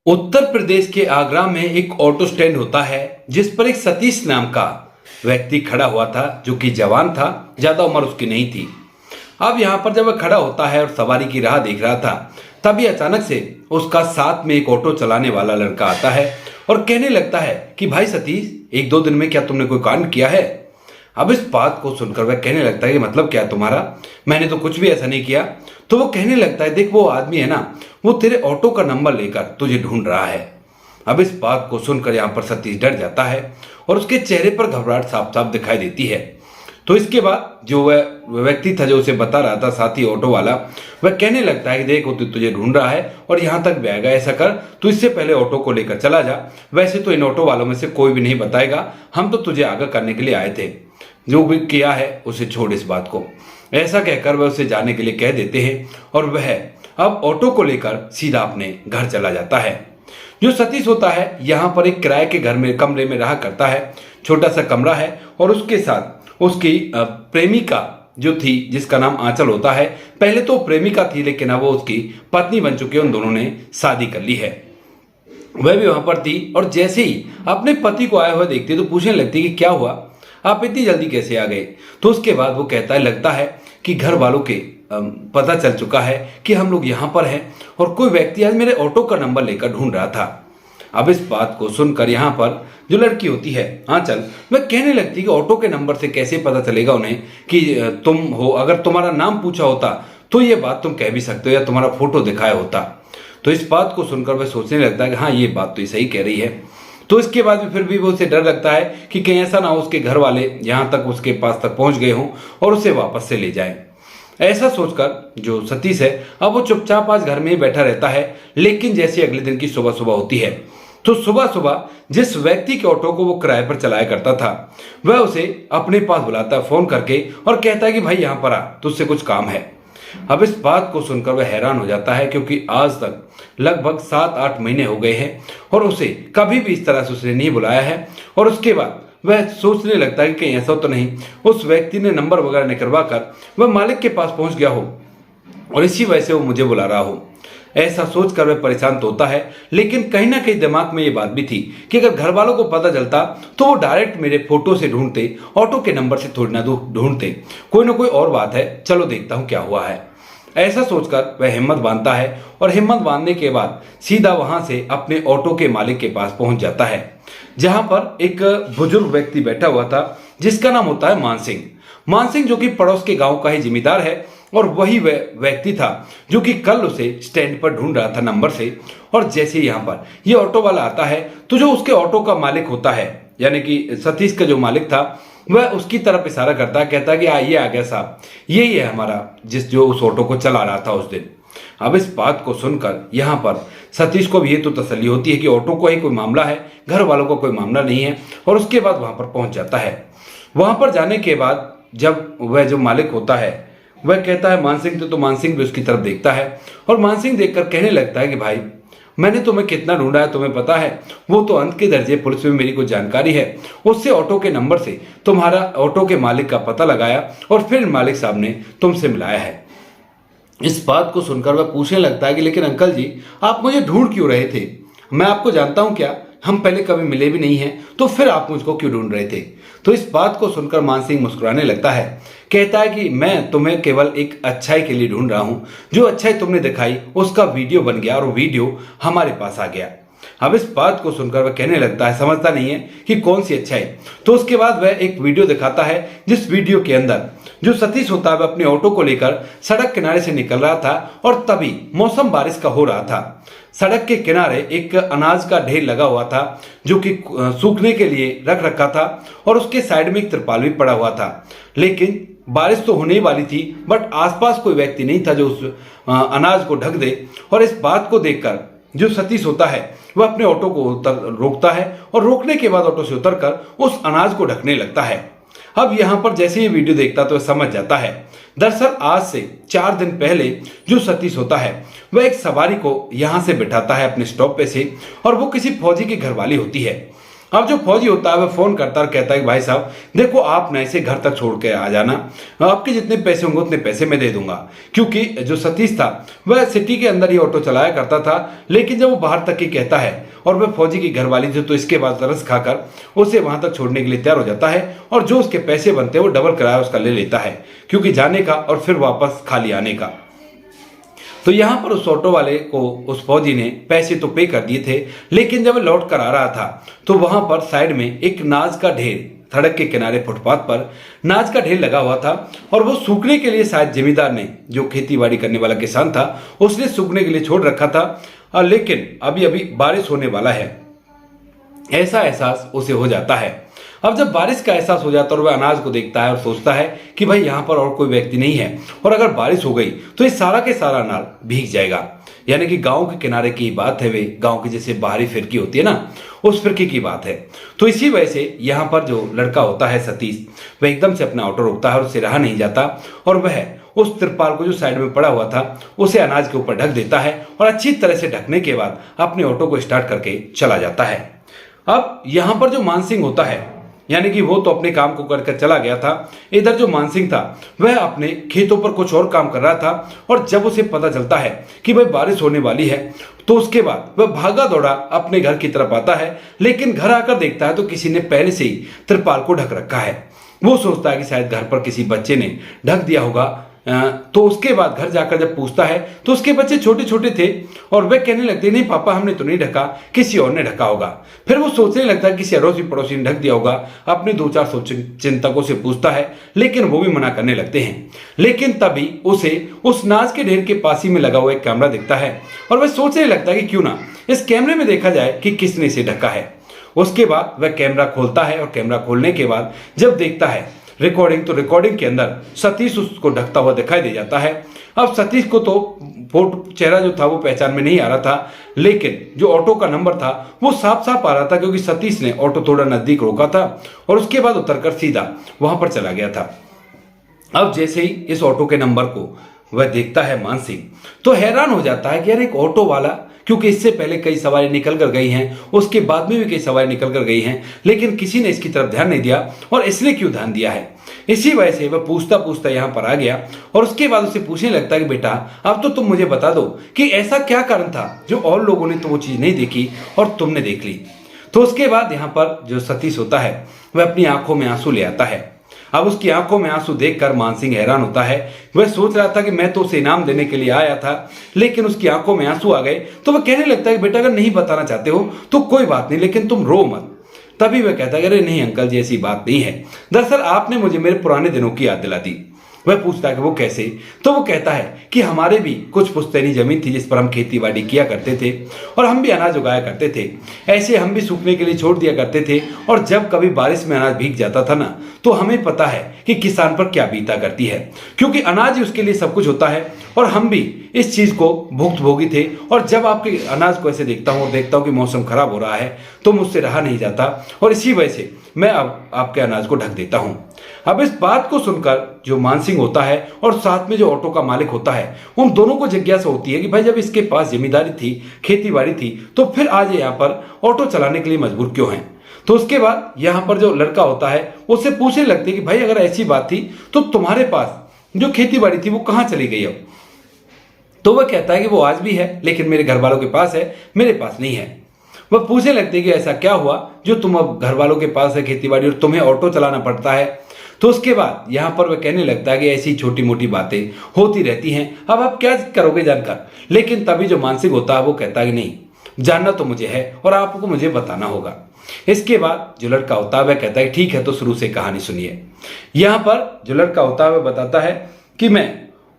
उत्तर प्रदेश के आगरा में एक ऑटो स्टैंड होता है जिस पर एक सतीश नाम का व्यक्ति खड़ा हुआ था जो कि जवान था। ज्यादा उम्र उसकी नहीं थी। अब यहाँ पर जब वह खड़ा होता है और सवारी की राह देख रहा था तभी अचानक से उसका साथ में एक ऑटो चलाने वाला लड़का आता है और कहने लगता है कि भाई सतीश, एक दो दिन में क्या तुमने कोई कांड किया है? अब इस बात को सुनकर वह कहने लगता है कि मतलब क्या तुम्हारा, मैंने तो कुछ भी ऐसा नहीं किया। तो वो कहने लगता है, देख वो आदमी है ना, वो तेरे ऑटो का नंबर लेकर तुझे ढूंढ रहा है। अब इस बात को सुनकर यहाँ पर सतीश डर जाता है और उसके चेहरे पर घबराहट साफ साफ दिखाई देती है। तो इसके बाद जो वह व्यक्ति था जो उसे बता रहा था, साथी ऑटो वाला, वह कहने लगता है कि देख वो तुझे ढूंढ रहा है और यहाँ तक भी आएगा। ऐसा कर, तू इससे पहले ऑटो को लेकर चला जा। वैसे तो इन ऑटो वालों में से कोई भी नहीं बताएगा, हम तो तुझे आगाह करने के लिए आए थे। जो भी किया है उसे छोड़ इस बात को। ऐसा कहकर वह उसे जाने के लिए कह देते हैं और वह अब ऑटो को लेकर सीधा अपने घर चला जाता है। जो सतीश होता है यहाँ पर एक किराए के घर में कमरे में रहा करता है। छोटा सा कमरा है और उसके साथ उसकी प्रेमिका जो थी जिसका नाम आंचल होता है। पहले तो प्रेमिका थी लेकिन अब वो उसकी पत्नी बन चुकी है। उन दोनों ने शादी कर ली है। वह भी वहां पर थी और जैसे ही अपने पति को आया हुआ देखती तो पूछने लगती कि क्या हुआ, आप इतनी जल्दी कैसे आ गए? तो उसके बाद वो कहता है, लगता है कि घर वालों के पता चल चुका है कि हम लोग यहाँ पर हैं और कोई व्यक्ति आज मेरे ऑटो का नंबर लेकर ढूंढ रहा था। अब इस बात को सुनकर यहाँ पर जो लड़की होती है आंचल, वह कहने लगती कि ऑटो के नंबर से कैसे पता चलेगा उन्हें कि तुम हो? अगर तुम्हारा नाम पूछा होता तो ये बात तुम कह भी सकते हो या तुम्हारा फोटो दिखाया होता। तो इस बात को सुनकर वह सोचने लगता है कि हाँ, ये बात तो सही कह रही है। तो इसके बाद भी फिर भी वो उसे डर लगता है कि कहीं ऐसा ना हो उसके घर वाले यहाँ तक उसके पास तक पहुंच गए हों और उसे वापस से ले जाएं। ऐसा सोचकर जो सतीश है अब वो चुपचाप आज घर में ही बैठा रहता है। लेकिन जैसे अगले दिन की सुबह सुबह होती है तो सुबह सुबह जिस व्यक्ति के ऑटो को वो किराए पर चलाया करता था वह उसे अपने पास बुलाता है फोन करके और कहता है कि भाई यहाँ पर आ, तुझसे कुछ काम है। अब इस बात को सुनकर वह हैरान हो जाता है क्योंकि आज तक लगभग 7-8 महीने हो गए हैं और उसे कभी भी इस तरह से उसने नहीं बुलाया है। और उसके बाद वह सोचने लगता है कि कहीं ऐसा तो नहीं उस व्यक्ति ने नंबर वगैरह निकलवा कर वह मालिक के पास पहुंच गया हो और इसी वजह से वो मुझे बुला रहा हो। ऐसा सोचकर वह परेशान तो होता है, लेकिन कहीं ना कहीं दिमाग में ये बात भी थी कि अगर घर वालों को पता चलता तो वो डायरेक्ट मेरे फोटो से ढूंढते, ऑटो के नंबर से थोड़ी ना ढूंढते। कोई ना कोई और बात है, चलो देखता हूं क्या हुआ है। ऐसा सोचकर वह हिम्मत बांधता है और हिम्मत बांधने के बाद सीधा वहां से अपने ऑटो के मालिक के पास पहुंच जाता है जहां पर एक बुजुर्ग व्यक्ति बैठा हुआ था जिसका नाम होता है मान सिंह। मान सिंह जो कि पड़ोस के गांव का ही जिम्मेदार है और वही वह व्यक्ति था जो कि कल उसे स्टैंड पर ढूंढ रहा था नंबर से। और जैसे ही यहाँ पर ये ऑटो वाला आता है तो जो उसके ऑटो का मालिक होता है यानी कि सतीश का जो मालिक था वह उसकी तरफ इशारा करता है, कहता है कि ये आ गया साहब, यही है हमारा जो उस ऑटो को चला रहा था उस दिन। अब इस बात को सुनकर यहाँ पर सतीश को भी ये तो तसल्ली होती है कि ऑटो को ही कोई मामला है, घर वालों को कोई मामला नहीं है। और उसके बाद वहां पर पहुंच जाता है। वहां पर जाने के बाद जब वह जो मालिक होता है वह कहता है मान सिंह, तो मान सिंह भी उसकी तरफ देखता है और मान सिंह देखकर कहने लगता है कि भाई, मैंने तुम्हें कितना ढूंढा है तुम्हें पता है? वो तो अंत के दर्जे पुलिस में मेरी कुछ जानकारी है, उससे ऑटो के नंबर से तुम्हारा ऑटो के मालिक का पता लगाया और फिर मालिक साहब ने तुमसे मिलाया है। इस बात को सुनकर वह पूछने लगता है कि लेकिन अंकल जी, आप मुझे ढूंढ क्यों रहे थे? मैं आपको जानता हूं क्या? हम पहले कभी मिले भी नहीं हैं, तो फिर आप मुझको क्यों ढूंढ रहे थे? तो इस बात को सुनकर मान सिंह मुस्कुराने लगता है, कहता है कि मैं तुम्हें केवल एक अच्छाई के लिए ढूंढ रहा हूं। जो अच्छाई तुमने दिखाई उसका वीडियो बन गया और वीडियो हमारे पास आ गया। अब इस बात को सुनकर वह कहने लगता है, समझता नहीं है कि कौन सी अच्छाई। तो उसके बाद वह एक वीडियो दिखाता है जिस वीडियो के अंदर जो सतीश होता है वह अपने ऑटो को लेकर सड़क किनारे से निकल रहा था और तभी मौसम बारिश का हो रहा था। सड़क के किनारे एक अनाज का ढेर लगा हुआ था जो कि सूखने के लिए रख रखा था और उसके साइड में एक तिरपाल भी पड़ा हुआ था। लेकिन बारिश तो होने ही वाली थी बट आसपास कोई व्यक्ति नहीं था जो उस अनाज को ढक दे। और इस बात को देखकर जो सतीश होता है वह अपने ऑटो को रोकता है और रोकने के बाद ऑटो से उतरकर उस अनाज को ढकने लगता है। अब यहाँ पर जैसे ये वीडियो देखता तो वह समझ जाता है, दरअसल आज से 4 दिन पहले जो सतीश होता है वह एक सवारी को यहाँ से बिठाता है अपने स्टॉप पे से और वो किसी फौजी की घरवाली होती है। अब जो फौजी होता है वह फोन करता है और कहता है कि भाई साहब देखो, आप ना इसे घर तक छोड़ के आ जाना, आपके जितने पैसे होंगे उतने पैसे मैं दे दूंगा। क्योंकि जो सतीश था वह सिटी के अंदर ही ऑटो चलाया करता था, लेकिन जब वो बाहर तक ही कहता है और वह फौजी की घरवाली थी, तो इसके बाद तरस खाकर उसे वहां तक छोड़ने के लिए तैयार हो जाता है और जो उसके पैसे बनते हैं वो डबल किराया उसका ले लेता है, क्योंकि जाने का और फिर वापस खाली आने का। तो यहां पर उस ऑटो वाले को उस फौजी ने पैसे तो पे कर दिए थे, लेकिन जब लौट कर आ रहा था तो वहां पर साइड में एक नाज का ढेर, सड़क के किनारे फुटपाथ पर नाज का ढेर लगा हुआ था और वो सूखने के लिए शायद जमींदार ने, जो खेती बाड़ी करने वाला किसान था, उसने सूखने के लिए छोड़ रखा था। लेकिन अभी अभी बारिश होने वाला है, ऐसा एहसास उसे हो जाता है। अब जब बारिश का एहसास हो जाता है और वह अनाज को देखता है और सोचता है कि भाई यहाँ पर और कोई व्यक्ति नहीं है और अगर बारिश हो गई तो ये सारा के सारा अनाज भीग जाएगा। यानी कि गांव के किनारे की बात है, वे गांव की जैसे बाहरी फिरकी होती है ना, उस फिरकी की बात है। तो इसी वजह से यहाँ पर जो लड़का होता है सतीश, वह एकदम से अपना ऑटो रोकता है और उसे रहा नहीं जाता और वह उस तिरपाल को जो साइड में पड़ा हुआ था उसे अनाज के ऊपर ढक देता है और अच्छी तरह से ढकने के बाद अपने ऑटो को स्टार्ट करके चला जाता है। अब यहाँ पर जो मानसिंह होता है, यानी कि वो तो अपने काम को करके चला गया था, इधर जो मानसिंह था वह अपने खेतों पर कुछ और काम कर रहा था और जब उसे पता चलता है कि भाई बारिश होने वाली है तो उसके बाद वह भागा दौड़ा अपने घर की तरफ आता है, लेकिन घर आकर देखता है तो किसी ने पहले से ही तिरपाल को ढक रखा है। वो सोचता है कि शायद घर पर किसी बच्चे ने ढक दिया होगा। तो उसके बाद घर जाकर जब पूछता है तो उसके बच्चे छोटे छोटे थे और वे कहने लगते नहीं पापा हमने तो नहीं ढका, किसी और ने ढका होगा। फिर वो सोचने लगता है किसी अड़ोसी पड़ोसी ने ढक दिया होगा, अपने 2-4 चिंतकों से पूछता है, लेकिन वो भी मना करने लगते हैं। लेकिन तभी उसे उस नाज के ढेर के पास ही में लगा हुआ एक कैमरा दिखता है और वह सोचने लगता है कि क्यों ना इस कैमरे में देखा जाए कि किसने इसे ढका है। उसके बाद वह कैमरा खोलता है और कैमरा खोलने के बाद जब देखता है रिकॉर्डिंग, तो रिकॉर्डिंग के अंदर सतीश उसको ढकता हुआ दिखाई दे जाता है। अब सतीश को तो फोटो चेहरा जो था वो पहचान में नहीं आ रहा था, लेकिन जो ऑटो का नंबर था वो साफ साफ आ रहा था, क्योंकि सतीश ने ऑटो थोड़ा नजदीक रोका था और उसके बाद उतरकर सीधा वहां पर चला गया था। अब जैसे ही इस ऑटो के नंबर को वह देखता है मानसिंह, तो हैरान हो जाता है कि यार एक ऑटो वाला, क्योंकि इससे पहले कई सवारी निकल कर गई हैं, उसके बाद में भी कई सवारी निकल कर गई हैं, लेकिन किसी ने इसकी तरफ ध्यान नहीं दिया। और इसलिए क्यों ध्यान दिया है, इसी वजह से वह पूछता पूछता यहाँ पर आ गया और उसके बाद उसे पूछने लगता है कि बेटा अब तो तुम मुझे बता दो कि ऐसा क्या कारण था जो और लोगों ने तो वो चीज नहीं देखी और तुमने देख ली। तो उसके बाद यहाँ पर जो सतीश होता है वह अपनी आंखों में आंसू ले आता है। अब उसकी आंखों में आंसू देखकर मानसिंह हैरान होता है। वह सोच रहा था कि मैं तो उसे इनाम देने के लिए आया था, लेकिन उसकी आंखों में आंसू आ गए। तो वह कहने लगता है कि बेटा अगर नहीं बताना चाहते हो तो कोई बात नहीं, लेकिन तुम रो मत। तभी वह कहता है अरे नहीं अंकल जी, ऐसी बात नहीं है, दरअसल आपने मुझे मेरे पुराने दिनों की याद दिला दी। वह पूछता है कि वो कैसे, तो वो कहता है कि हमारे भी कुछ पुश्तैनी जमीन थी जिस पर हम खेती बाड़ी किया करते थे और हम भी अनाज उगाया करते थे। ऐसे हम भी सूखने के लिए छोड़ दिया करते थे और जब कभी बारिश में अनाज भीग जाता था ना, तो हमें पता है कि किसान पर क्या बीता करती है, क्योंकि अनाज ही उसके लिए सब कुछ होता है और हम भी इस चीज को भुगतभोगी थे। और जब आपके अनाज को ऐसे देखता हूँ और देखता हूँ कि मौसम खराब हो रहा है तो मुझसे रहा नहीं जाता और इसी वजह से मैं अब आपके अनाज को ढक देता हूँ। अब इस बात को सुनकर जो मानसिंह होता है और साथ में जो ऑटो का मालिक होता है, उन दोनों को जिज्ञासा होती है कि भाई जब इसके पास जिम्मेदारी थी, खेती बाड़ी थी, तो फिर आज यहाँ पर ऑटो चलाने के लिए मजबूर क्यों हैं। तो उसके बाद यहाँ पर जो लड़का होता है उससे पूछने लगते कि भाई अगर ऐसी बात थी तो तुम्हारे पास जो खेती बाड़ी थी वो कहाँ चली गई अब। तो वह कहता है कि वो आज भी है, लेकिन मेरे घर वालों के पास है, मेरे पास नहीं है। वह पूछने लगते कि ऐसा क्या हुआ जो तुम अब घर वालों के पास है खेती बाड़ी और तुम्हें ऑटो चलाना पड़ता है। तो उसके बाद यहाँ पर वह कहने लगता है कि ऐसी छोटी मोटी बातें होती रहती हैं, अब आप क्या करोगे जानकर। लेकिन तभी जो मानसिक होता है वो कहता है कि नहीं, जानना तो मुझे है और आपको मुझे बताना होगा। इसके बाद जो लड़का होता है वह कहता है ठीक है, तो शुरू से कहानी सुनिए। यहाँ पर जो लड़का होता है वह बताता है कि मैं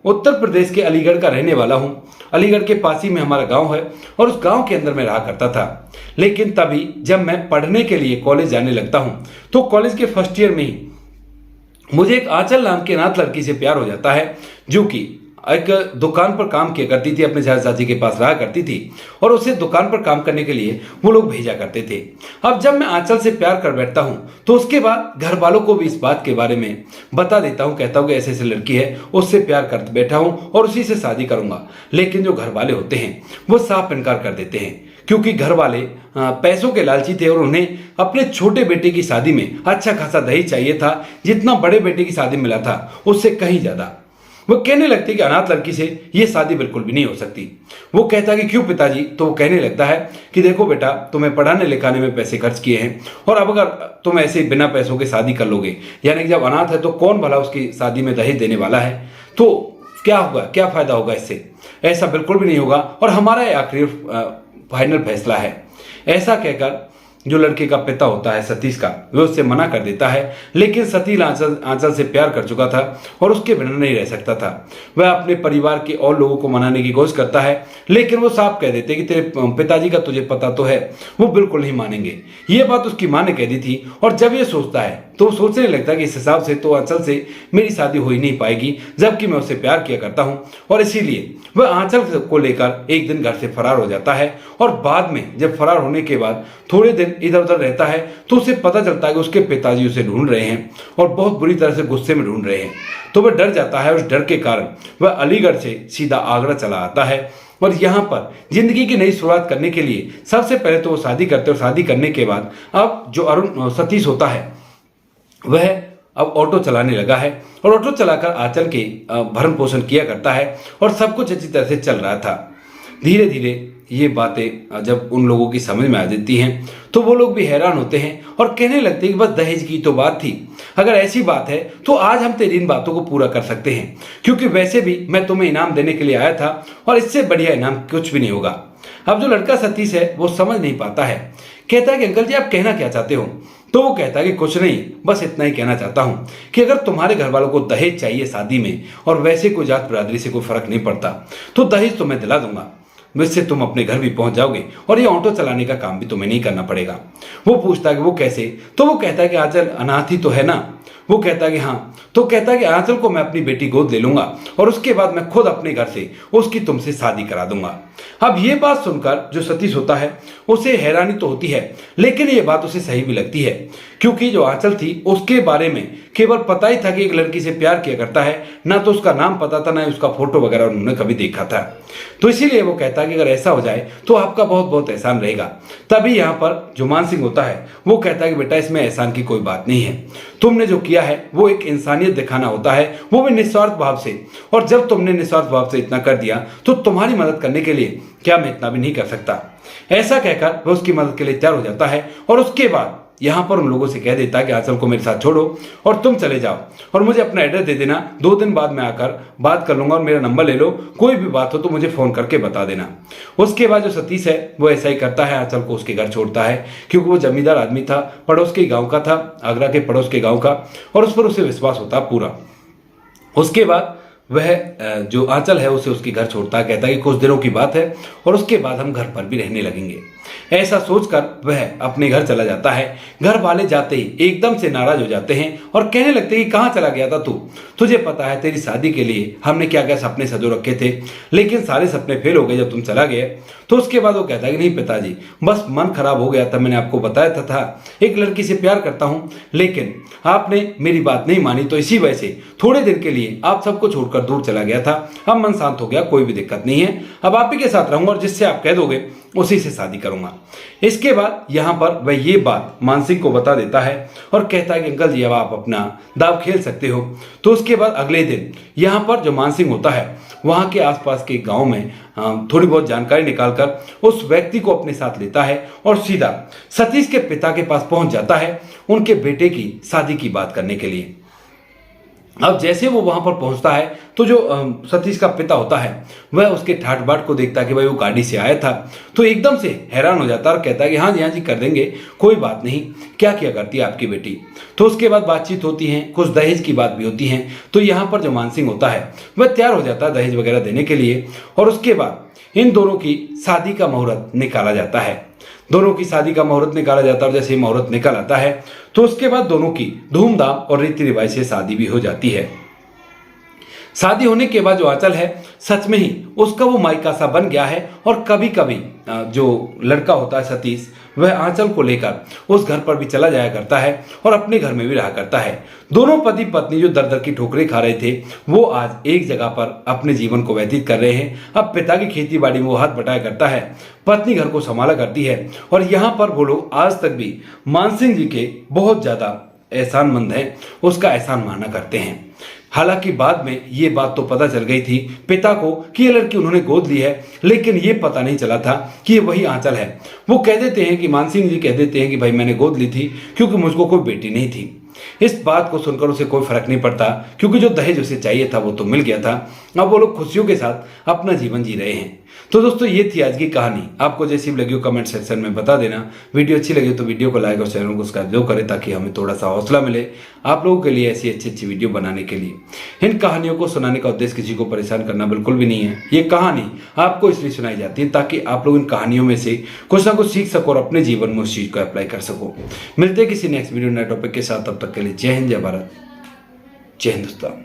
उत्तर प्रदेश के अलीगढ़ का रहने वाला हूँ। अलीगढ़ के पास ही में हमारा गांव है और उस गांव के अंदर मैं रहा करता था। लेकिन तभी जब मैं पढ़ने के लिए कॉलेज जाने लगता हूँ तो कॉलेज के फर्स्ट ईयर में ही मुझे एक आंचल नाम के अनाथ लड़की से प्यार हो जाता है, जो कि एक दुकान पर काम किया करती थी, अपने चाची के पास रहा करती थी और उसे दुकान पर काम करने के लिए वो लोग भेजा करते थे। अब जब मैं आंचल से प्यार कर बैठता हूँ तो उसके बाद घर वालों को भी इस बात के बारे में बता देता हूँ, कहता हूँ कि ऐसे ऐसे लड़की है, उससे प्यार कर बैठा हूँ और उसी से शादी करूंगा। लेकिन जो घर वाले होते हैं वो साफ इनकार कर देते हैं, क्योंकि घर वाले पैसों के लालची थे और उन्हें अपने छोटे बेटे की शादी में अच्छा खासा दहेज चाहिए था, जितना बड़े बेटे की शादी मिला था उससे कहीं ज्यादा। वो कहने लगते कि अनाथ लड़की से ये शादी बिल्कुल भी नहीं हो सकती। वो कहता कि क्यों पिताजी? तो वो कहने लगता है कि देखो बेटा, तुम्हें पढ़ाने लिखाने में पैसे खर्च किए हैं और अब अगर तुम ऐसे बिना पैसों के शादी कर लोगे, यानी कि जब अनाथ है तो कौन भला उसकी शादी में दहेज देने वाला है, तो क्या होगा, क्या फायदा होगा इससे? ऐसा बिल्कुल भी नहीं होगा और हमारा ये आखिरी फाइनल फैसला है। ऐसा कहकर जो लड़के का पिता होता है सतीश का, वह उससे मना कर देता है, लेकिन सतीश आंचल से प्यार कर चुका था और उसके बिना नहीं रह सकता था। वह अपने परिवार के और लोगों को मनाने की कोशिश करता है, लेकिन वो साफ कह देते कि तेरे पिताजी का तुझे पता तो है, वो बिल्कुल नहीं मानेंगे। ये बात उसकी माँ ने कह दी थी और जब ये सोचता है तो वो सोचने लगता है कि इस हिसाब से तो आंचल से मेरी शादी हो ही नहीं पाएगी, जबकि मैं उससे प्यार किया करता हूँ। और इसीलिए वह आंचल को लेकर एक दिन घर से फरार हो जाता है और बाद में जब फरार होने के बाद थोड़े दिन इधर उधर रहता है तो उसे पता चलता है कि उसके पिताजी उसे ढूंढ रहे हैं और बहुत बुरी तरह से गुस्से में ढूंढ रहे हैं। तो वह डर जाता है। उस डर के कारण वह अलीगढ़ से सीधा आगरा चला आता है और यहाँ पर जिंदगी की नई शुरुआत करने के लिए सबसे पहले तो वो शादी करते और शादी करने के बाद अब जो सतीश होता है वह अब ऑटो चलाने लगा है और ऑटो चलाकर आंचल के भरण पोषण किया करता है और सब कुछ अच्छी तरह से चल रहा था। धीरे धीरे ये बातें जब उन लोगों की समझ में आ जाती हैं तो वो लोग भी हैरान होते हैं और कहने लगते हैं कि बस दहेज की तो बात थी, अगर ऐसी बात है तो आज हम तेरी इन बातों को पूरा कर सकते हैं, क्योंकि वैसे भी मैं तुम्हें इनाम देने के लिए आया था और इससे बढ़िया इनाम कुछ भी नहीं होगा। अब जो लड़का सतीश है वो समझ नहीं पाता है, कहता है कि अंकल जी आप कहना क्या चाहते हो? तो वो कहता है कि कुछ नहीं, बस इतना ही कहना चाहता हूँ कि अगर तुम्हारे घर वालों को दहेज चाहिए शादी में और वैसे कोई जात बिरादरी से कोई फर्क नहीं पड़ता तो दहेज तो मैं दिला दूंगा, इससे तुम अपने घर भी पहुंच जाओगे और ये ऑटो चलाने का काम भी तुम्हें नहीं करना पड़ेगा। वो पूछता है कि वो कैसे? तो वो कहता है कि आंचल अनाथ ही तो है ना। वो कहता है कि हाँ। तो कहता है कि आंचल को मैं अपनी बेटी गोद ले लूंगा और उसके बाद मैं खुद अपने घर से उसकी तुमसे शादी करा दूंगा। अब ये बात सुनकर जो सतीश होता है उसे हैरानी तो होती है, लेकिन ये बात उसे सही भी लगती है, क्योंकि जो आंचल थी उसके बारे में केवल पता ही था कि एक लड़की से प्यार किया करता है, ना तो उसका नाम पता था ना उसका फोटो वगैरह उन्होंने कभी देखा था। तो इसीलिए वो कहता है कि अगर ऐसा हो जाए तो आपका बहुत बहुत एहसान रहेगा। तभी यहाँ पर जो मान सिंह होता है वो कहता है कि बेटा इसमें एहसान की कोई बात नहीं है, तुमने जो किया है वो एक इंसानियत दिखाना होता है, वो भी निस्वार्थ भाव से, और जब तुमने निस्वार्थ भाव से इतना कर दिया तो तुम्हारी मदद करने के लिए क्या मैं इतना भी नहीं कर सकता। ऐसा कहकर वह उसकी मदद के लिए तैयार हो जाता है और उसके बाद यहाँ पर उन लोगों से कह देता है कि आंचल को मेरे साथ छोड़ो और तुम चले जाओ और मुझे अपना एड्रेस दे देना, 2 दिन बाद मैं आकर बात कर लूंगा और मेरा नंबर ले लो, कोई भी बात हो तो मुझे फोन करके बता देना। उसके बाद जो सतीश है वो ऐसा ही करता है, आंचल को उसके घर छोड़ता है, क्योंकि वो जमींदार आदमी था, पड़ोस के गाँव का था, आगरा के पड़ोस के गाँव का, और उस पर उसे विश्वास होता पूरा। उसके बाद वह जो आंचल है उसे उसके घर छोड़ता है, कहता है कि कुछ दिनों की बात है और उसके बाद हम घर पर भी रहने लगेंगे। ऐसा सोचकर वह अपने घर चला जाता है। घर वाले जाते ही एकदम से नाराज हो जाते हैं और कहने लगते हैं कि कहाँ चला गया था तू? तुझे पता है तेरी शादी के लिए हमने क्या क्या सपने सजो रखे थे, लेकिन सारे सपने फेल हो गए जब तुम चला गए। तो उसके बाद वो कहता है कि नहीं पिताजी, बस मन खराब हो गया था, मैंने आपको बताया था एक लड़की से प्यार करता हूँ, लेकिन आपने मेरी बात नहीं मानी, तो इसी वजह से थोड़े दिन के लिए आप सबको छोड़कर दूर चला गया था। अब मन शांत हो गया, कोई भी दिक्कत नहीं है, अब आप ही के साथ रहूंगा और जिससे आप कह दोगे उसी से शादी करूंगा। इसके बाद यहाँ पर वह ये बात मानसिंह को बता देता है और कहता है कि अंकल जी अब आप अपना दाव खेल सकते हो। तो उसके बाद अगले दिन यहाँ पर जो मानसिंह होता है वहाँ के आसपास के गांव में थोड़ी बहुत जानकारी निकालकर उस व्यक्ति को अपने साथ लेता है और सीधा सतीश के पिता के पास पहुंच जाता है उनके बेटे की शादी की बात करने के लिए। अब जैसे वो वहां पर पहुंचता है तो जो सतीश का पिता होता है वह उसके ठाट बाट को देखता है कि भाई वो गाड़ी से आया था, तो एकदम से हैरान हो जाता है और कहता है कि हाँ जी कर देंगे, कोई बात नहीं, क्या किया करती है आपकी बेटी। तो उसके बाद बातचीत होती है, कुछ दहेज की बात भी होती है। तो यहाँ पर जो मानसिंह होता है वह तैयार हो जाता है दहेज वगैरह देने के लिए और उसके बाद इन दोनों की शादी का मुहूर्त निकाला जाता है। दोनों की शादी का मुहूर्त निकाला जाता है और जैसे ही मुहूर्त निकल आता है तो उसके बाद दोनों की धूमधाम और रीति रिवाज से शादी भी हो जाती है। शादी होने के बाद जो आंचल है सच में ही उसका वो मायका सा बन गया है और कभी कभी जो लड़का होता है सतीश वह आंचल को लेकर उस घर पर भी चला जाया करता है और अपने घर में भी रहा करता है। दोनों पति पत्नी जो दर दर की ठोकरें खा रहे थे वो आज एक जगह पर अपने जीवन को व्यतीत कर रहे हैं। अब पिता की खेती बाड़ी में वो हाथ बटाया करता है, पत्नी घर को संभाला करती है और यहाँ पर वो लोग आज तक भी मानसिंह जी के बहुत ज्यादा एहसानमंद हैं, उसका एहसान माना करते हैं। हालांकि बाद में ये बात तो पता चल गई थी पिता को कि ये लड़की उन्होंने गोद ली है, लेकिन ये पता नहीं चला था कि ये वही आंचल है। वो कह देते हैं कि मानसिंह जी कह देते हैं कि भाई मैंने गोद ली थी क्योंकि मुझको कोई बेटी नहीं थी। इस बात को सुनकर उसे कोई फर्क नहीं पड़ता क्योंकि जो दहेज उसे चाहिए था वो तो मिल गया था। अब वो लोग खुशियों के साथ अपना जीवन जी रहे हैं। तो दोस्तों ये थी आज की कहानी। आपको जैसी भी लगी हो कमेंट सेक्शन में बता देना। वीडियो अच्छी लगी तो वीडियो को लाइक और चैनल को सब्सक्राइब करें ताकि हमें थोड़ा सा हौसला मिले आप लोगों के लिए ऐसी अच्छी अच्छी वीडियो बनाने के लिए। इन कहानियों को सुनाने का उद्देश्य किसी को परेशान करना बिल्कुल भी नहीं है। ये कहानी आपको इसलिए सुनाई जाती है ताकि आप लोग इन कहानियों में से कुछ ना कुछ सीख सको और अपने जीवन में उस चीज को अप्लाई कर सको। मिलते हैं किसी नेक्स्ट वीडियो नए टॉपिक के साथ, तब तक के लिए जय हिंद, जय भारत, जय हिंदुस्तान।